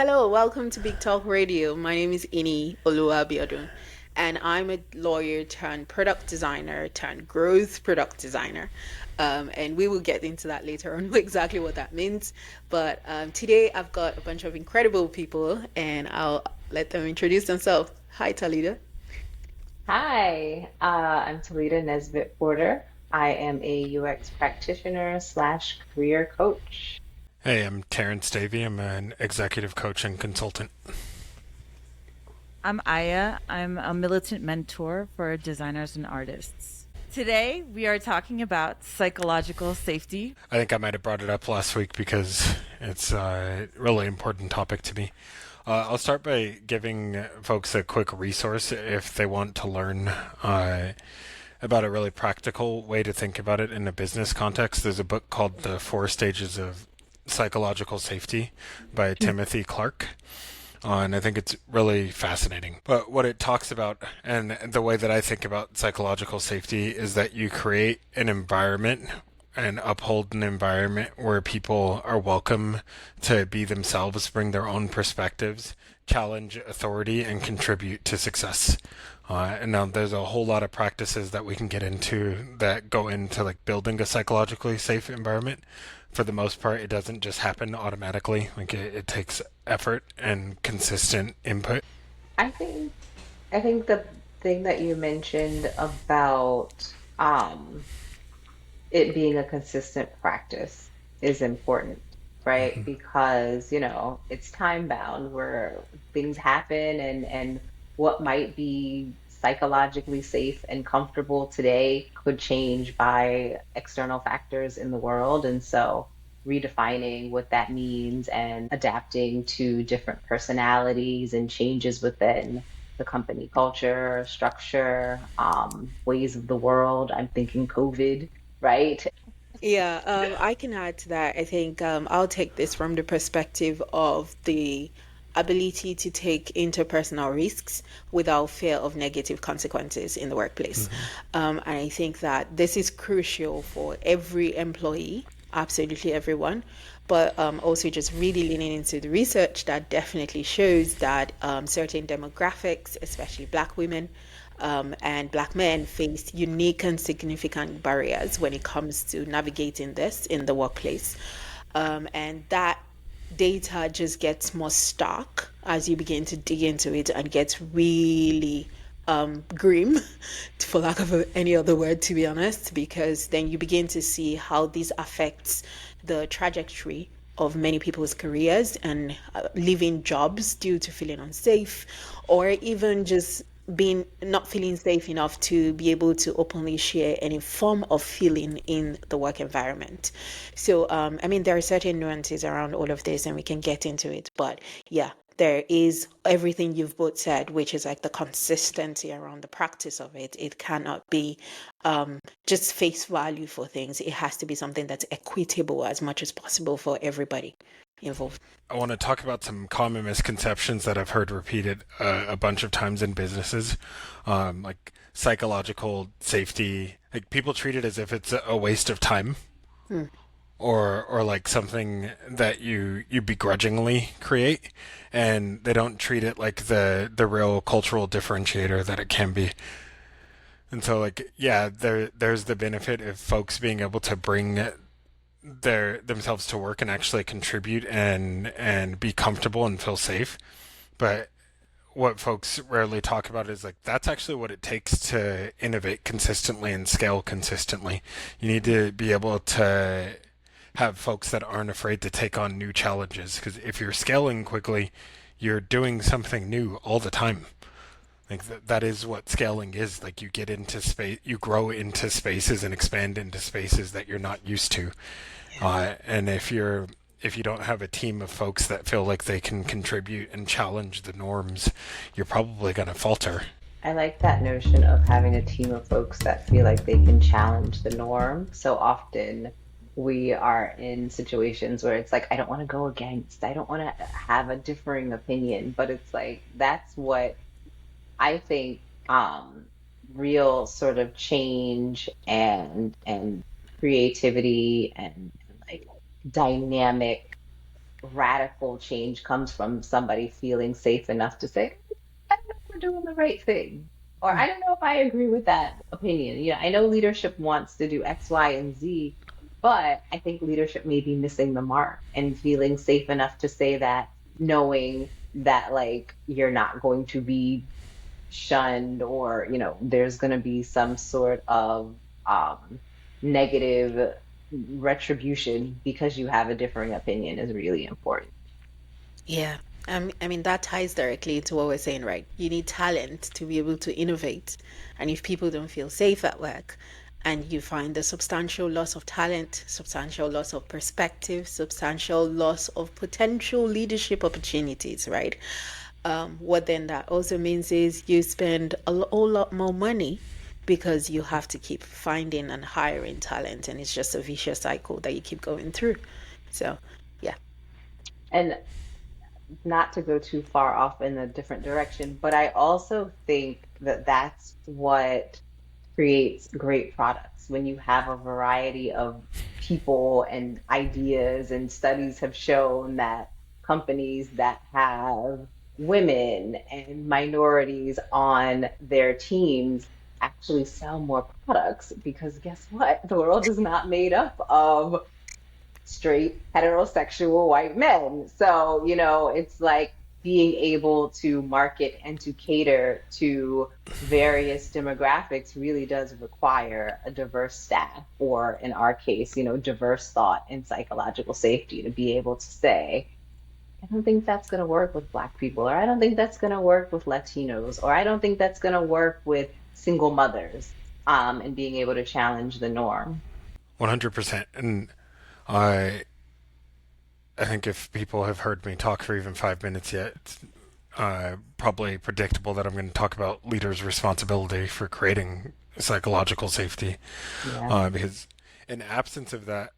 Hello. Welcome to Big Talk Radio. My name is Ini Oluwabiodun, and I'm a lawyer turned product designer turned growth product designer. And we will get into that later on, exactly what that means. But today I've got a bunch of incredible people, and I'll let them introduce themselves. Hi, Talida. Hi, I'm Talita Nesbitt Porter. I am a UX practitioner slash career coach. Hey, I'm Terrence Davey. I'm an executive coach and consultant. I'm Aya. I'm a militant mentor for designers and artists. Today, we are talking about psychological safety. I think I might have brought it up last week because it's a really important topic to me. I'll start by giving folks a quick resource if they want to learn about a really practical way to think about it in a business context. There's a book called The Four Stages of Psychological Safety by Timothy Clark. And I think it's really fascinating. But what it talks about, and the way that I think about psychological safety, is that you create an environment and uphold an environment where people are welcome to be themselves, bring their own perspectives, challenge authority, and contribute to success. And now there's a whole lot of practices that we can get into that go into like building a psychologically safe environment. For the most part, it doesn't just happen automatically. Like it takes effort and consistent input. I think I think the thing that you mentioned about it being a consistent practice is important, right? Mhm. Because, it's time bound where things happen and what might be psychologically safe and comfortable today could change by external factors in the world. And so redefining what that means and adapting to different personalities and changes within the company culture, structure, ways of the world. I'm thinking COVID, right? Yeah, I can add to that. I think I'll take this from the perspective of the ability to take interpersonal risks without fear of negative consequences in the workplace. Mhm. And I think that this is crucial for every employee, absolutely everyone, but also just really leaning into the research that definitely shows that certain demographics, especially Black women, and Black men face unique and significant barriers when it comes to navigating this in the workplace. And that data just gets more stark as you begin to dig into it and gets really grim, for lack of any other word, to be honest, because then you begin to see how this affects the trajectory of many people's careers and leaving jobs due to feeling unsafe, or even just being not feeling safe enough to be able to openly share any form of feeling in the work environment. So, I mean, there are certain nuances around all of this, and we can get into it. But yeah, there is everything you've both said, which is like the consistency around the practice of it. It cannot be just face value for things. It has to be something that's equitable as much as possible for everybody involved. I want to talk about some common misconceptions that I've heard repeated a bunch of times in businesses, like psychological safety. Like people treat it as if it's a waste of time, Hmm. or like something that you begrudgingly create, and they don't treat it like the real cultural differentiator that it can be. And so like yeah, there's the benefit of folks being able to bring themselves to work and actually contribute and be comfortable and feel safe. But what folks rarely talk about is like that's actually what it takes to innovate consistently and scale consistently. You need to be able to have folks that aren't afraid to take on new challenges, because if you're scaling quickly, you're doing something new all the time. Like that is what scaling is. Like you get into space, you grow into spaces and expand into spaces that you're not used to. And if you don't have a team of folks that feel like they can contribute and challenge the norms, you're probably going to falter. I like that notion of having a team of folks that feel like they can challenge the norm. So often we are in situations where it's like, I don't want to go against, I don't want to have a differing opinion, but it's like, that's what I think real sort of change and creativity and like dynamic radical change comes from somebody feeling safe enough to say, I don't know if we're doing the right thing. Or I don't know if I agree with that opinion. You know, I know leadership wants to do X, Y, and Z, but I think leadership may be missing the mark and feeling safe enough to say that, knowing that like you're not going to be shunned, or there's going to be some sort of negative retribution because you have a differing opinion is really important. Yeah. I mean, that ties directly into what we're saying, right? You need talent to be able to innovate. And if people don't feel safe at work, and you find a substantial loss of talent, substantial loss of perspective, substantial loss of potential leadership opportunities, right? What then that also means is you spend a whole lot more money because you have to keep finding and hiring talent. And it's just a vicious cycle that you keep going through. So, yeah. And not to go too far off in a different direction, but I also think that that's what creates great products when you have a variety of people and ideas. And studies have shown that companies that have women and minorities on their teams actually sell more products, because guess what? The world is not made up of straight heterosexual white men. So, it's like being able to market and to cater to various demographics really does require a diverse staff, or in our case, diverse thought and psychological safety, to be able to say, I don't think that's going to work with Black people, or I don't think that's going to work with Latinos, or I don't think that's going to work with single mothers, and being able to challenge the norm. 100%. And I I think if people have heard me talk for even 5 minutes yet, it's probably predictable that I'm going to talk about leaders' responsibility for creating psychological safety. Yeah. Because in absence of that,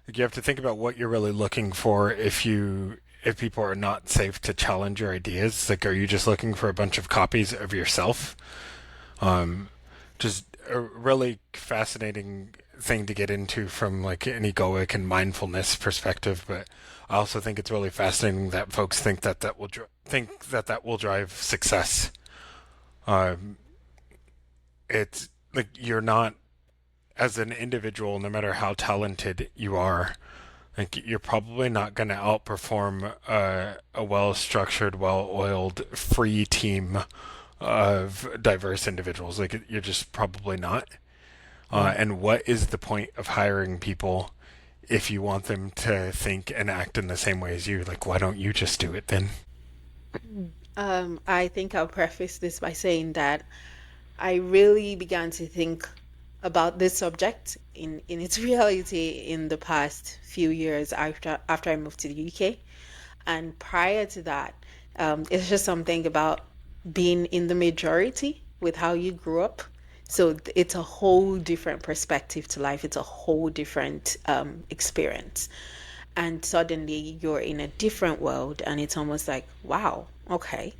like, you have to think about what you're really looking for. If people are not safe to challenge your ideas, like, are you just looking for a bunch of copies of yourself? Um, just a really fascinating thing to get into from like an egoic and mindfulness perspective, but I also think it's really fascinating that folks think that that will drive success. Um, it's like you're not, as an individual, no matter how talented you are, like you're probably not going to outperform a well-structured, well-oiled, free team of diverse individuals. Like you're just probably not. Yeah. And what is the point of hiring people if you want them to think and act in the same way as you? Like, why don't you just do it then? I think I'll preface this by saying that I really began to think about this subject in its reality in the past few years after I moved to the UK. And prior to that, it's just something about being in the majority with how you grew up. So it's a whole different perspective to life. It's a whole different experience. And suddenly you're in a different world, and it's almost like, wow, okay.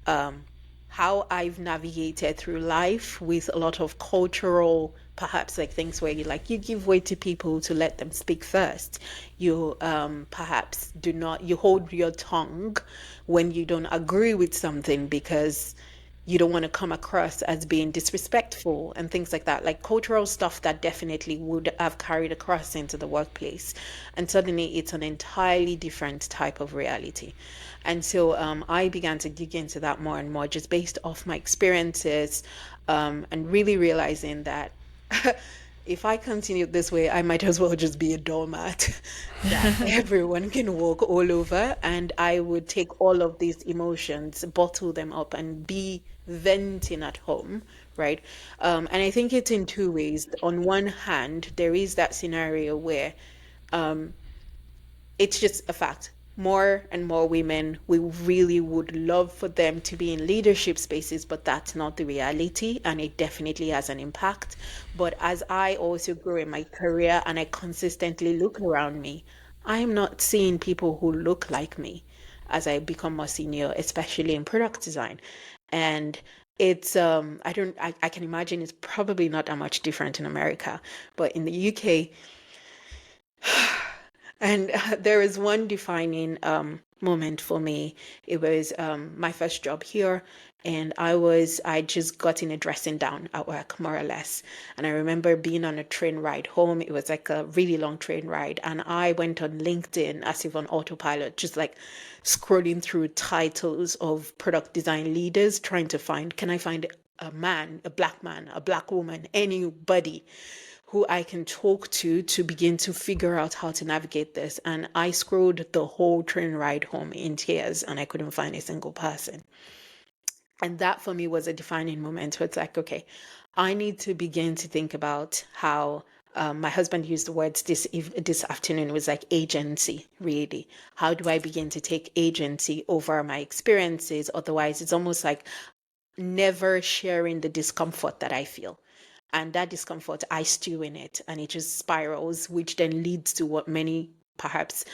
Um, how I've navigated through life with a lot of cultural, perhaps like things where you give way to people to let them speak first. You perhaps do not, you hold your tongue when you don't agree with something because you don't want to come across as being disrespectful and things like that, like cultural stuff that definitely would have carried across into the workplace. And suddenly it's an entirely different type of reality. And so I began to dig into that more and more just based off my experiences, and really realizing that if I continue this way, I might as well just be a doormat that everyone can walk all over. And I would take all of these emotions, bottle them up, and be venting at home, right? And I think it's in two ways. On one hand, there is that scenario where it's just a fact. More and more women, we really would love for them to be in leadership spaces, but that's not the reality, and it definitely has an impact. But as I also grow in my career and I consistently look around me, I'm not seeing people who look like me as I become more senior, especially in product design. And it's I can imagine it's probably not that much different in America, but in the UK, And there was one defining moment for me. It was my first job here, and I just got in a dressing down at work, more or less. And I remember being on a train ride home. It was like a really long train ride, and I went on LinkedIn as if on autopilot, just like scrolling through titles of product design leaders, trying to find, can I find a man, a black woman, anybody who I can talk to begin to figure out how to navigate this. And I scrolled the whole train ride home in tears and I couldn't find a single person. And that for me was a defining moment where it's like, okay, I need to begin to think about how my husband used the words this afternoon. It was like agency, really. How do I begin to take agency over my experiences? Otherwise, it's almost like never sharing the discomfort that I feel. And that discomfort, I stew in it and it just spirals, which then leads to what many perhaps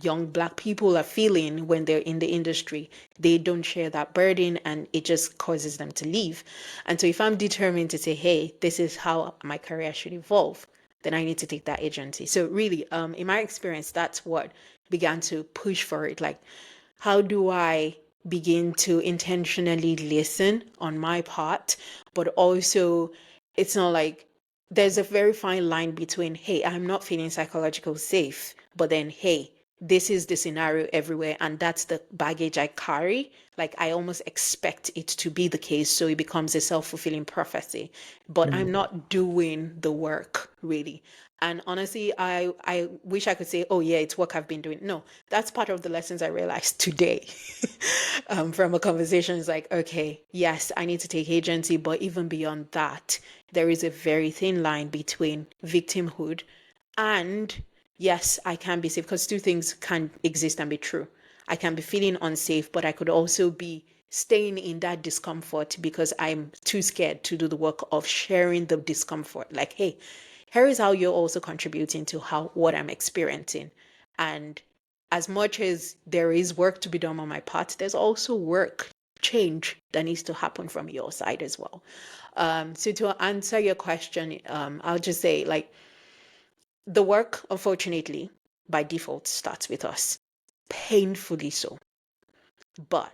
young Black people are feeling when they're in the industry. They don't share that burden and it just causes them to leave. And so if I'm determined to say, hey, this is how my career should evolve, then I need to take that agency. So really, in my experience, that's what began to push for it. Like, how do I begin to intentionally listen on my part, but also it's not like there's a very fine line between, hey, I'm not feeling psychological safe, but then, hey, this is the scenario everywhere, and that's the baggage I carry. Like, I almost expect it to be the case, so it becomes a self-fulfilling prophecy. But I'm not doing the work, really. And honestly, I wish I could say, oh, yeah, it's work I've been doing. No, that's part of the lessons I realized today from a conversation. It's like, okay, yes, I need to take agency, but even beyond that, there is a very thin line between victimhood and yes, I can be safe, because two things can exist and be true. I can be feeling unsafe, but I could also be staying in that discomfort because I'm too scared to do the work of sharing the discomfort. Like, hey, here is how you're also contributing to how what I'm experiencing. And as much as there is work to be done on my part, there's also work, change that needs to happen from your side as well. So to answer your question, I'll just say, like, the work, unfortunately, by default starts with us, painfully so. But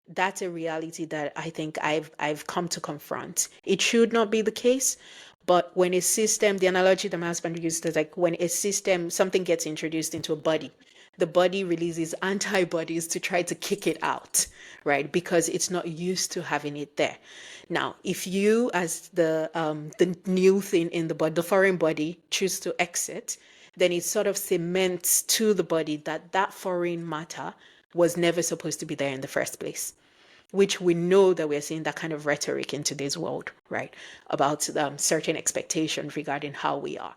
that's a reality that I think I've come to confront. It should not be the case, but when a system, the analogy that my husband used is like when a system, something gets introduced into a body, the body releases antibodies to try to kick it out, right? Because it's not used to having it there. Now, if you, as the new thing in the body, the foreign body, choose to exit, then it sort of cements to the body that that foreign matter was never supposed to be there in the first place, which we know that we're seeing that kind of rhetoric in today's world, right? About certain expectations regarding how we are.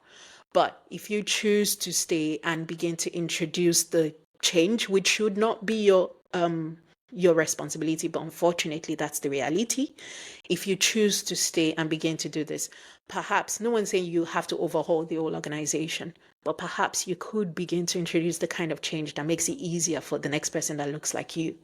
But if you choose to stay and begin to introduce the change, which should not be your responsibility, but unfortunately that's the reality. If you choose to stay and begin to do this, perhaps no one's saying you have to overhaul the whole organization, but perhaps you could begin to introduce the kind of change that makes it easier for the next person that looks like you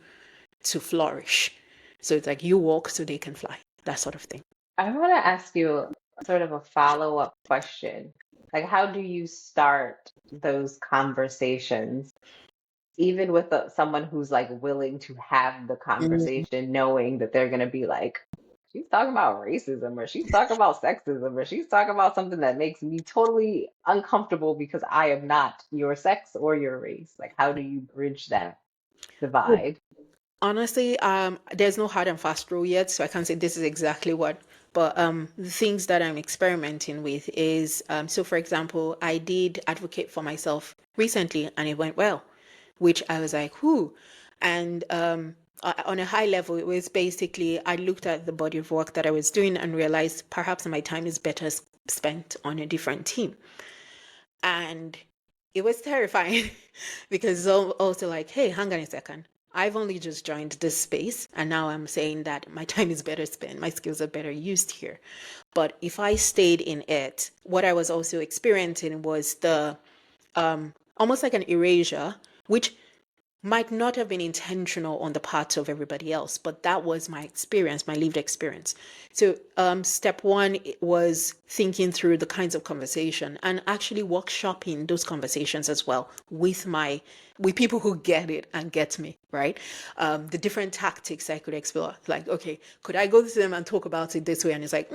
to flourish. So it's like you walk so they can fly, that sort of thing. I want to ask you sort of a follow-up question. Like, how do you start those conversations, even with someone who's like willing to have the Mm. conversation, knowing that they're going to be like, she's talking about racism, or she's talking about sexism, or she's talking about something that makes me totally uncomfortable because I am not your sex or your race. Like, how do you bridge that divide? Honestly, there's no hard and fast rule yet, so I can't say this is exactly what. But the things that I'm experimenting with is, so for example, I did advocate for myself recently, and it went well, which I was like, whoo. And on a high level, it was basically I looked at the body of work that I was doing and realized perhaps my time is better spent on a different team. And it was terrifying because it's also like, hey, hang on a second. I've only just joined this space and now I'm saying that my time is better spent, my skills are better used here. But if I stayed in it, what I was also experiencing was the almost like an erasure, which might not have been intentional on the part of everybody else, but that was my experience, my lived experience. So, step one was thinking through the kinds of conversation and actually workshopping those conversations as well with people who get it and get me, right? The different tactics I could explore. Like, okay, could I go to them and talk about it this way? And it's like,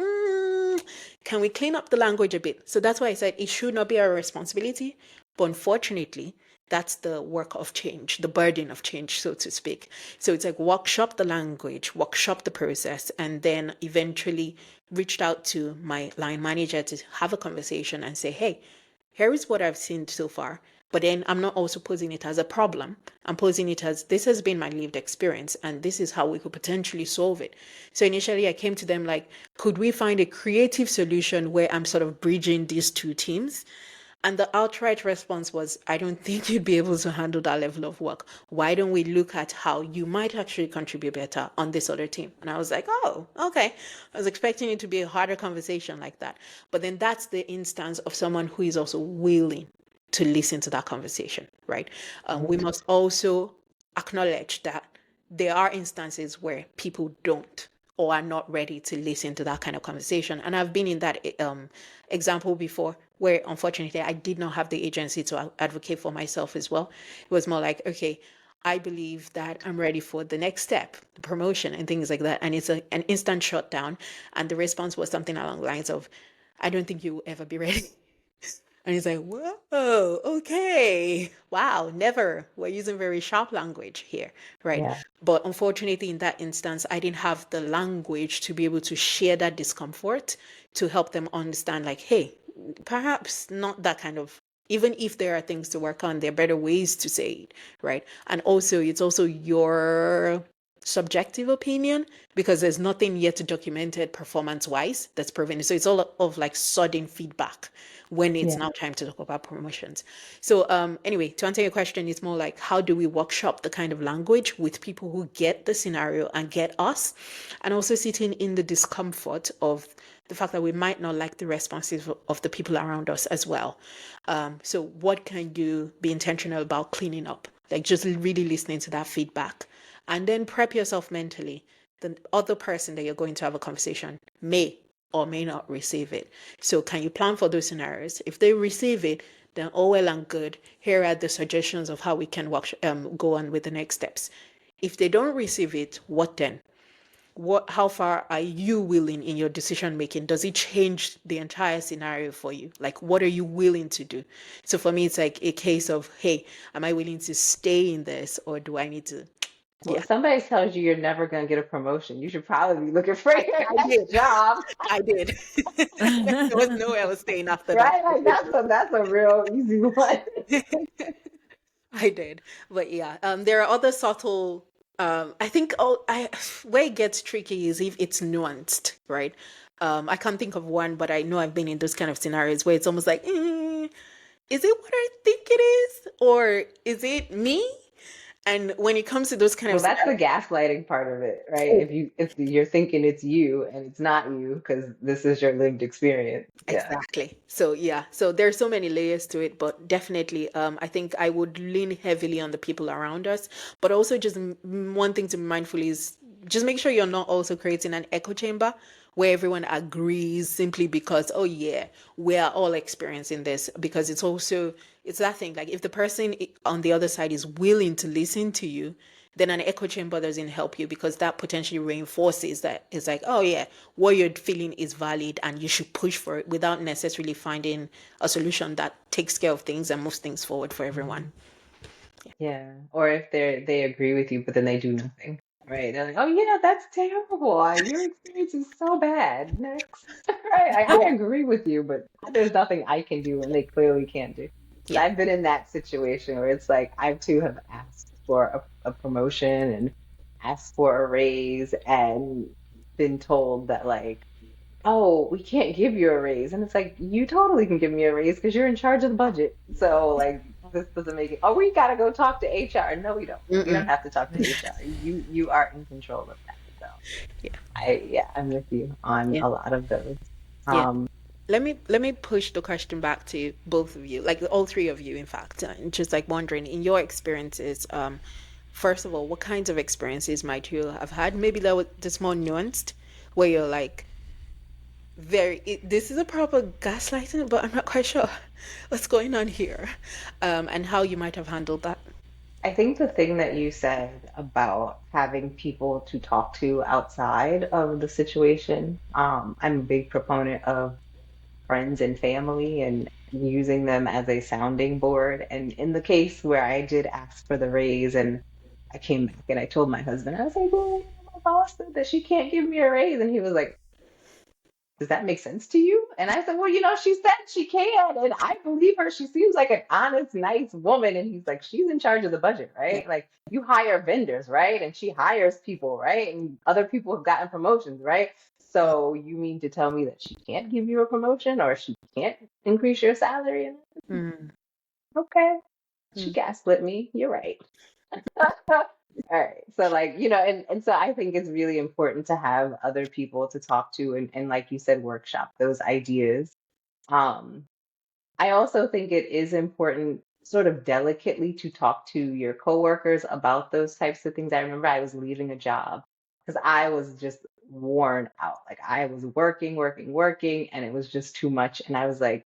can we clean up the language a bit? So that's why I said it should not be our responsibility. But unfortunately, that's the work of change, the burden of change, so to speak. So it's like workshop the language, workshop the process, and then eventually reached out to my line manager to have a conversation and say, hey, here is what I've seen so far. But then I'm not also posing it as a problem. I'm posing it as this has been my lived experience and this is how we could potentially solve it. So initially I came to them like, could we find a creative solution where I'm sort of bridging these two teams? And the outright response was, I don't think you'd be able to handle that level of work. Why don't we look at how you might actually contribute better on this other team? And I was like, oh, okay. I was expecting it to be a harder conversation like that. But then that's the instance of someone who is also willing to listen to that conversation, right? We must also acknowledge that there are instances where people don't or are not ready to listen to that kind of conversation. And I've been in that example before where unfortunately I did not have the agency to advocate for myself as well. It was more like, okay, I believe that I'm ready for the next step, the promotion and things like that. And it's an instant shutdown. And the response was something along the lines of, I don't think you will ever be ready. And he's like, whoa, okay. Wow, never. We're using very sharp language here, right? Yeah. But unfortunately, in that instance, I didn't have the language to be able to share that discomfort to help them understand, like, hey, perhaps not that kind of, even if there are things to work on, there are better ways to say it, right? And also, it's also your subjective opinion because there's nothing yet documented performance wise that's proven. So it's all of like sudden feedback when it's Yeah. now time to talk about promotions. So anyway, to answer your question, it's more like how do we workshop the kind of language with people who get the scenario and get us, and also sitting in the discomfort of the fact that we might not like the responses of the people around us as well. So what can you be intentional about cleaning up? Like just really listening to that feedback and then prep yourself mentally. The other person that you're going to have a conversation may or may not receive it. So can you plan for those scenarios? If they receive it, then all well and good. Here are the suggestions of how we can go on with the next steps. If they don't receive it, what then? How far are you willing in your decision making? Does it change the entire scenario for you? Like what are you willing to do? So for me it's like a case of, hey, am I willing to stay in this or do I need to, Well, yeah. if somebody tells you you're never going to get a promotion, you should probably be looking for your I next did. job, I did. There was no way I was staying after that. right? Like that's a real easy one. I did. But yeah, there are other subtle I think where it gets tricky is if it's nuanced, right? I can't think of one, but I know I've been in those kind of scenarios where it's almost like, is it what I think it is? Or is it me? And when it comes to those kind of Well, that's the scenarios, gaslighting part of it, right? If you're thinking it's you and it's not you because this is your lived experience. Yeah. exactly. So yeah, so there's so many layers to it, but definitely, I think I would lean heavily on the people around us, but also just one thing to be mindful is just make sure you're not also creating an echo chamber where everyone agrees simply because, oh yeah, we are all experiencing this, because it's that thing, like if the person on the other side is willing to listen to you, then an echo chamber doesn't help you because that potentially reinforces that it's like, oh yeah, what you're feeling is valid and you should push for it without necessarily finding a solution that takes care of things and moves things forward for everyone. Yeah. Or if they agree with you, but then they do nothing, right? They're like, oh yeah, that's terrible. Your experience is so bad. Next. Right. I Yeah. agree with you, but there's nothing I can do, and they clearly can't do. Because Yeah. I've been in that situation where it's like I too have asked for a promotion and asked for a raise and been told that like, oh, we can't give you a raise. And it's like, you totally can give me a raise because you're in charge of the budget. So like this doesn't make it, oh, we gotta go talk to HR. No, we don't. We don't Mm-mm. have to talk to HR. You are in control of that. So Yeah. I'm with you on Yeah. a lot of those. Yeah. Um, let me push the question back to both of you, like all three of you, in fact, and just like wondering in your experiences, first of all, what kinds of experiences might you have had? Maybe that's more nuanced, where you're like, this is a proper gaslighting, but I'm not quite sure what's going on here, and how you might have handled that. I think the thing that you said about having people to talk to outside of the situation, I'm a big proponent of friends and family and using them as a sounding board. And in the case where I did ask for the raise and I came back and I told my husband, I was like, well, my boss said that she can't give me a raise. And he was like, does that make sense to you? And I said, well, she said she can, and I believe her. She seems like an honest, nice woman. And he's like, she's in charge of the budget, Yeah. right? Like, you hire vendors, right? And she hires people, right? And other people have gotten promotions, right? So you mean to tell me that she can't give you a promotion or she can't increase your salary? And Mm, okay, she mm, gaslit me. You're right. All right. So like, and so I think it's really important to have other people to talk to and like you said, workshop those ideas. Um, I also think it is important sort of delicately to talk to your coworkers about those types of things. I remember I was leaving a job because I was just worn out. Like I was working, working, working, and it was just too much. And I was like,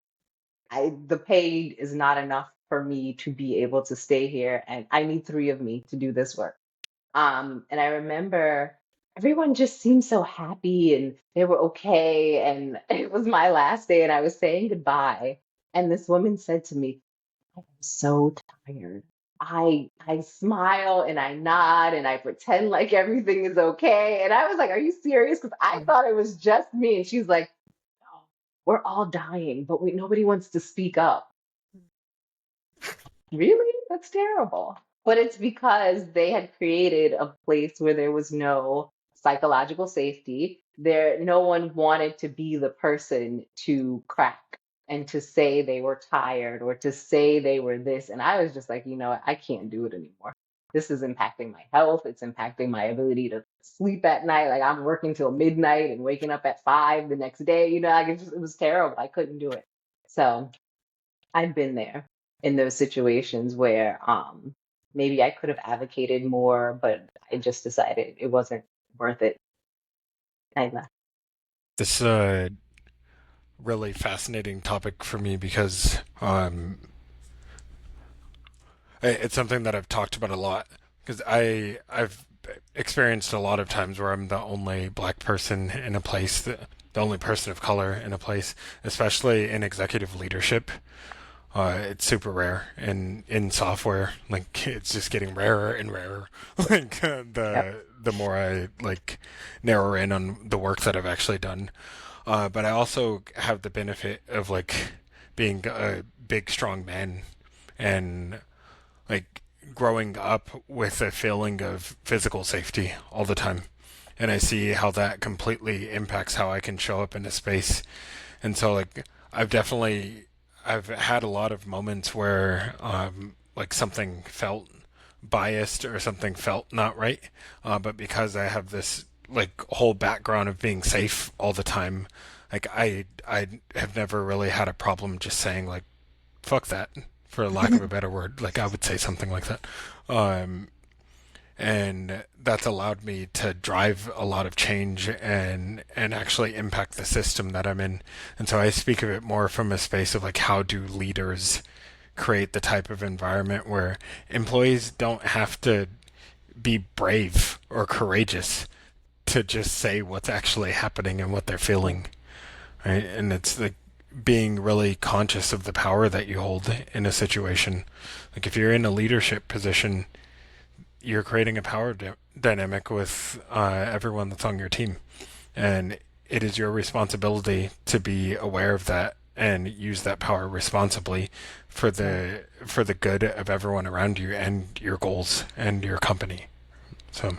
the pay is not enough for me to be able to stay here, and I need three of me to do this work. And I remember everyone just seemed so happy and they were okay. And it was my last day and I was saying goodbye. And this woman said to me, I'm so tired. I smile and I nod and I pretend like everything is okay. And I was like, are you serious? Because I mm. thought it was just me. And she's like, no, we're all dying, but nobody wants to speak up. Really? That's terrible. But it's because they had created a place where there was no psychological safety. No one wanted to be the person to crack and to say they were tired or to say they were this. And I was just like, I can't do it anymore. This is impacting my health. It's impacting my ability to sleep at night. Like I'm working till midnight and waking up at 5 the next day. Like it was terrible. I couldn't do it. So I've been there in those situations where maybe I could have advocated more, but I just decided it wasn't worth it. I left. This really fascinating topic for me because it's something that I've talked about a lot because I've experienced a lot of times where I'm the only black person in a place, the only person of color in a place, especially in executive leadership. It's super rare in software. Like it's just getting rarer and rarer. Like Yep. the more I like narrow in on the work that I've actually done. But I also have the benefit of like being a big strong man and like growing up with a feeling of physical safety all the time. And I see how that completely impacts how I can show up in a space. And so like I've definitely I've had a lot of moments where like something felt biased or something felt not right. But because I have this like whole background of being safe all the time, like I have never really had a problem just saying like fuck that, for lack of a better word. Like I would say something like that. Um, and that's allowed me to drive a lot of change and actually impact the system that I'm in. And so I speak of it more from a space of like how do leaders create the type of environment where employees don't have to be brave or courageous to just say what's actually happening and what they're feeling, right? And it's like being really conscious of the power that you hold in a situation. Like if you're in a leadership position, you're creating a power dynamic with everyone that's on your team, and it is your responsibility to be aware of that and use that power responsibly Yeah. for the good of everyone around you and your goals and your company. So,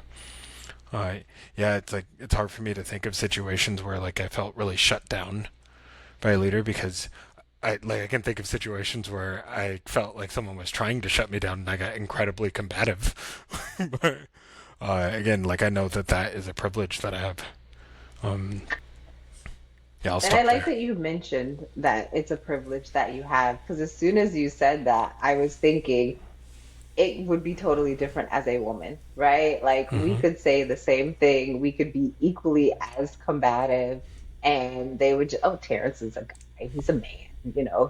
uh, yeah, it's like it's hard for me to think of situations where like I felt really shut down by a leader because I can think of situations where I felt like someone was trying to shut me down and I got incredibly combative. But again, like I know that that is a privilege that I have. Um, Yeah, I'll And I stop like there. that you mentioned that it's a privilege that you have, because as soon as you said that, I was thinking it would be totally different as a woman, right? Like we Hmm. could say the same thing, we could be equally as combative, and they would just, oh, Terrence is a guy, he's a man,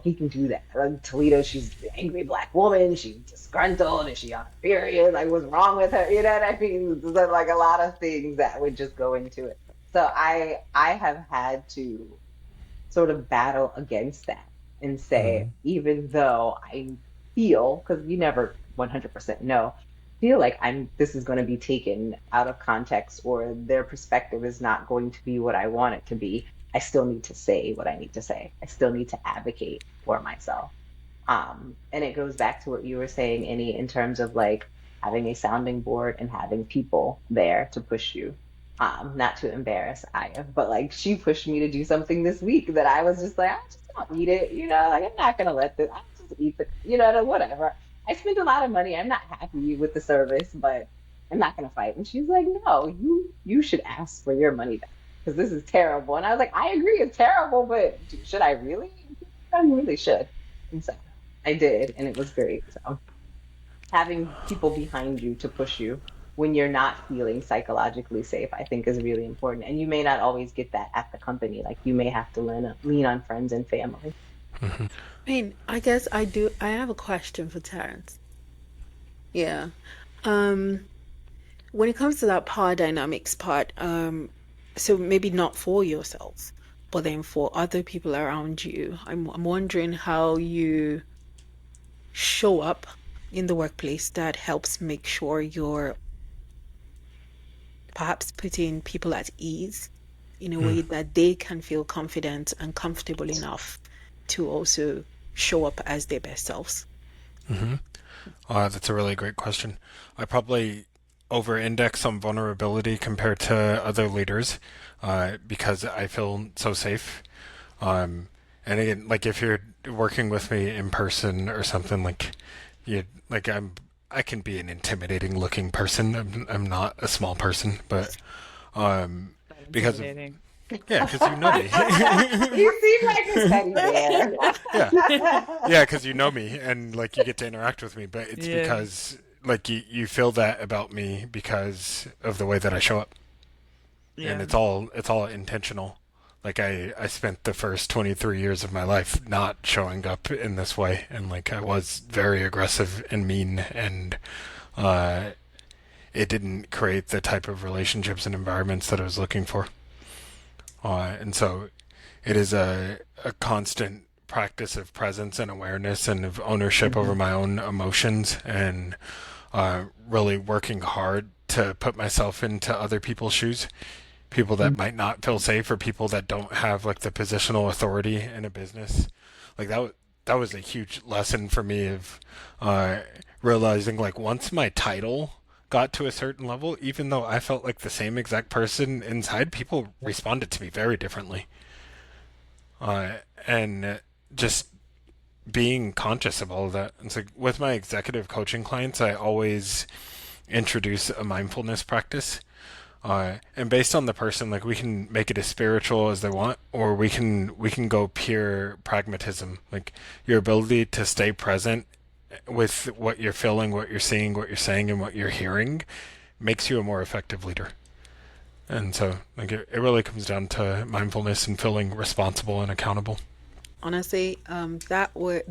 he can do that. Like Toledo, she's the angry black woman, she's disgruntled, and she on her period, like what's wrong with her? You know what I mean? There's like a lot of things that would just go into it. So I have had to sort of battle against that and say, Hmm. even though I feel, because you never 100% know, feel like this is going to be taken out of context or their perspective is not going to be what I want it to be, I still need to say what I need to say. I still need to advocate for myself. And it goes back to what you were saying, Annie, in terms of like having a sounding board and having people there to push you. Not to embarrass Aya, but like she pushed me to do something this week that I was just like, I just don't eat it, like I'm not gonna let this, I'll just eat whatever. I spent a lot of money. I'm not happy with the service, but I'm not gonna fight. And she's like, no, you should ask for your money back because this is terrible. And I was like, I agree, it's terrible, but should I really? I really should. And so I did, and it was great. So having people behind you to push you when you're not feeling psychologically safe, I think is really important. And you may not always get that at the company. Like you may have to lean on friends and family. I mean, I guess I do. I have a question for Terrence. Yeah. Um, when it comes to that power dynamics part, so maybe not for yourself, but then for other people around you, I'm wondering how you show up in the workplace that helps make sure you're perhaps putting people at ease in a way that they can feel confident and comfortable enough to also show up as their best selves. That's a really great question. I probably over-index on vulnerability compared to other leaders because I feel so safe. Um, and again, like if you're working with me in person or something, you like I can be an intimidating looking person. I'm not a small person, but um, Not because of intimidating. yeah, because you know me. You seem like a teddy bear. Yeah, yeah, because you know me and like you get to interact with me, but it's Yeah. because like you feel that about me because of the way that I show up, and Yeah. it's all intentional. Like I spent the first 23 years of my life not showing up in this way, and like I was very aggressive and mean, and uh, it didn't create the type of relationships and environments that I was looking for. And so it is a constant practice of presence and awareness and of ownership over Mhm. my own emotions and really working hard to put myself into other people's shoes, people that might not feel safe or people that don't have like the positional authority in a business. Like that was a huge lesson for me of uh, realizing like once my title got to a certain level, even though I felt like the same exact person inside, people responded to me very differently. And just being conscious of all of that. And so with my executive coaching clients, I always introduce a mindfulness practice. And based on the person, like we can make it as spiritual as they want, or we can go pure pragmatism, like your ability to stay present with what you're feeling, what you're seeing, what you're saying, and what you're hearing makes you a more effective leader. And so, like, it really comes down to mindfulness and feeling responsible and accountable. Honestly, that were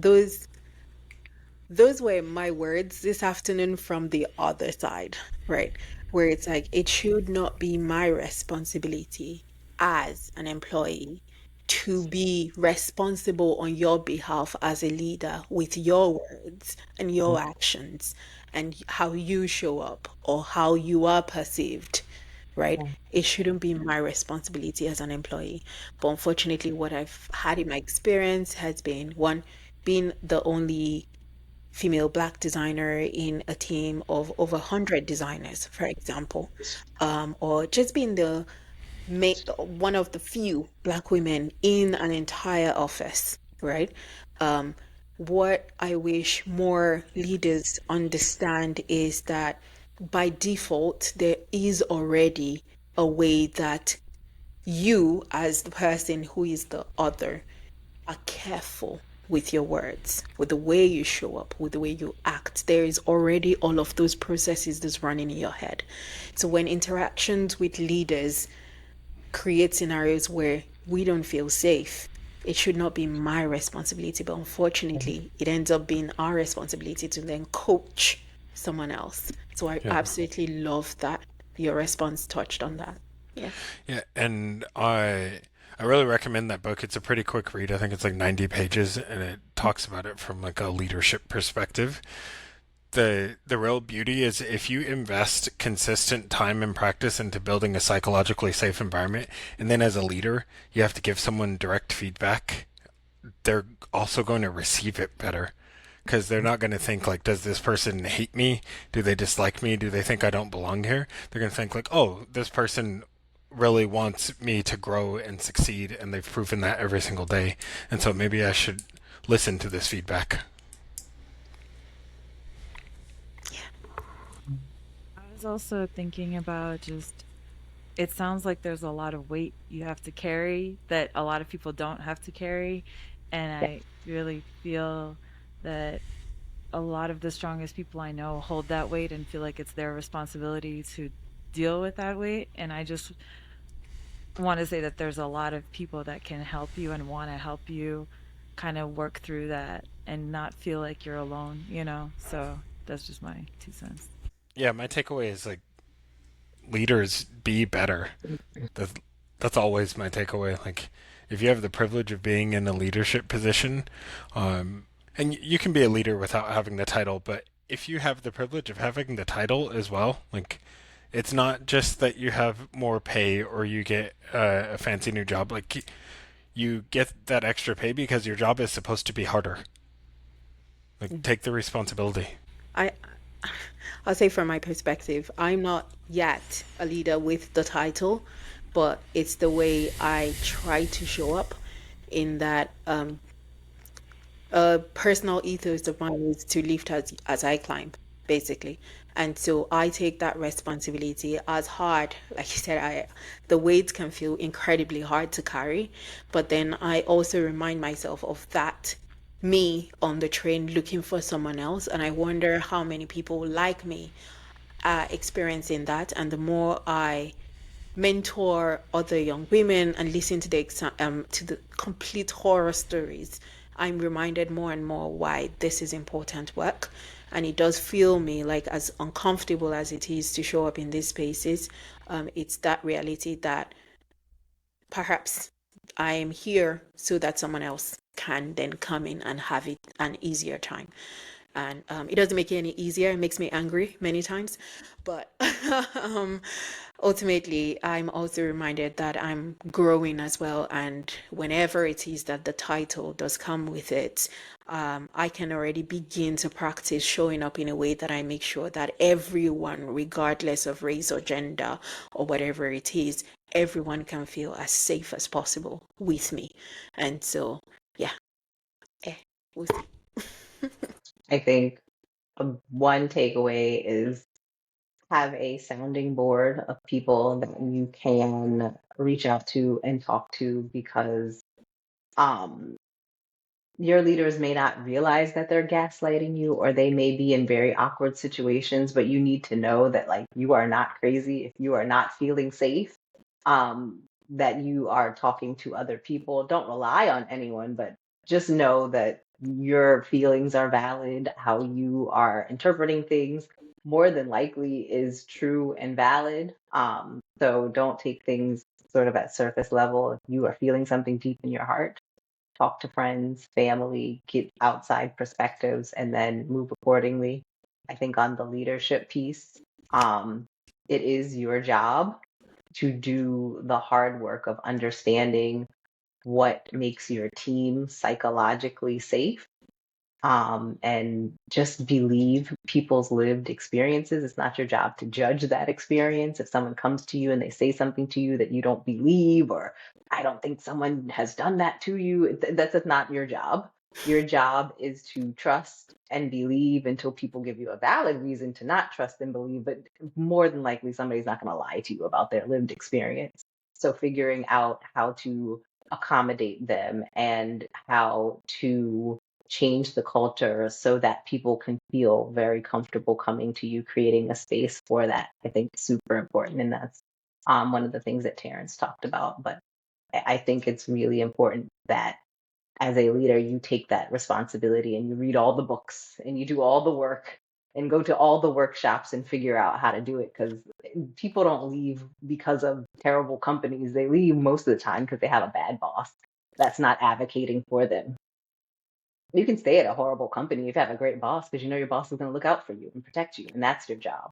those were my words this afternoon from the other side, right? Where it's like it should not be my responsibility as an employee to be responsible on your behalf as a leader with your words and your actions and how you show up or how you are perceived, right? It shouldn't be my responsibility as an employee. But unfortunately, what I've had in my experience has been one, being the only female black designer in a team of over 100 designers, for example, or just being one of the few black women in an entire office, right? Um, what I wish more leaders understand is that by default, there is already a way that you, as the person who is the other, are careful with your words, with the way you show up, with the way you act, there is already all of those processes that's running in your head. So when interactions with leaders create scenarios where we don't feel safe, it should not be my responsibility, but unfortunately it ends up being our responsibility to then coach someone else. So I Yeah. absolutely love that your response touched on that. Yeah. Yeah, and I really recommend that book. It's a pretty quick read. I think it's like 90 pages, and it talks about it from like a leadership perspective. The real beauty is if you invest consistent time and practice into building a psychologically safe environment, and then as a leader, you have to give someone direct feedback, they're also going to receive it better. Because they're not going to think like, does this person hate me? Do they dislike me? Do they think I don't belong here? They're going to think like, oh, this person really wants me to grow and succeed, and they've proven that every single day. And so maybe I should listen to this feedback. I was also thinking about just, it sounds like there's a lot of weight you have to carry that a lot of people don't have to carry. And Yeah. I really feel that a lot of the strongest people I know hold that weight and feel like it's their responsibility to deal with that weight. And I just want to say that there's a lot of people that can help you and want to help you kind of work through that and not feel like you're alone, you know? So that's just my 2 cents. Yeah, my takeaway is like leaders be better. That's, that's always my takeaway. Like, if you have the privilege of being in a leadership position, and you can be a leader without having the title, but if you have the privilege of having the title as well, like, it's not just that you have more pay or you get a fancy new job. Like, you get that extra pay because your job is supposed to be harder. Like, take the responsibility. I I'll say from my perspective, I'm not yet a leader with the title, but it's the way I try to show up in that a personal ethos of mine is to lift as I climb, basically. And so I take that responsibility as hard. Like you said, the weights can feel incredibly hard to carry, but then I also remind myself of that me on the train looking for someone else, and I wonder how many people like me are experiencing that. And the more I mentor other young women and listen to to the complete horror stories, I'm reminded more and more why this is important work. And it does feel me like, as uncomfortable as it is to show up in these spaces, it's that reality that perhaps I am here so that someone else can then come in and have it an easier time. And it doesn't make it any easier. It makes me angry many times. But um, ultimately, I'm also reminded that I'm growing as well. And whenever it is that the title does come with it, I can already begin to practice showing up in a way that I make sure that everyone, regardless of race or gender or whatever it is, everyone can feel as safe as possible with me. And so, yeah, eh, we'll see. I think one takeaway is have a sounding board of people that you can reach out to and talk to because um, your leaders may not realize that they're gaslighting you, or they may be in very awkward situations, but you need to know that like you are not crazy if you are not feeling safe, that you are talking to other people. Don't rely on anyone, but just know that your feelings are valid. How you are interpreting things more than likely is true and valid. So don't take things sort of at surface level. If you are feeling something deep in your heart, talk to friends, family, get outside perspectives, and then move accordingly. I think on the leadership piece, it is your job to do the hard work of understanding what makes your team psychologically safe, and just believe people's lived experiences. It's not your job to judge that experience. If someone comes to you and they say something to you that you don't believe, or I don't think someone has done that to you, that's not your job. Your job is to trust and believe until people give you a valid reason to not trust and believe. But more than likely, somebody's not going to lie to you about their lived experience. So figuring out how to accommodate them and how to change the culture so that people can feel very comfortable coming to you, creating a space for that, I think is super important. And that's one of the things that Terrence talked about. But I think it's really important that as a leader, you take that responsibility and you read all the books and you do all the work and go to all the workshops and figure out how to do it, because people don't leave because of terrible companies. They leave most of the time because they have a bad boss that's not advocating for them. You can stay at a horrible company if you have a great boss, because you know your boss is going to look out for you and protect you, and that's your job.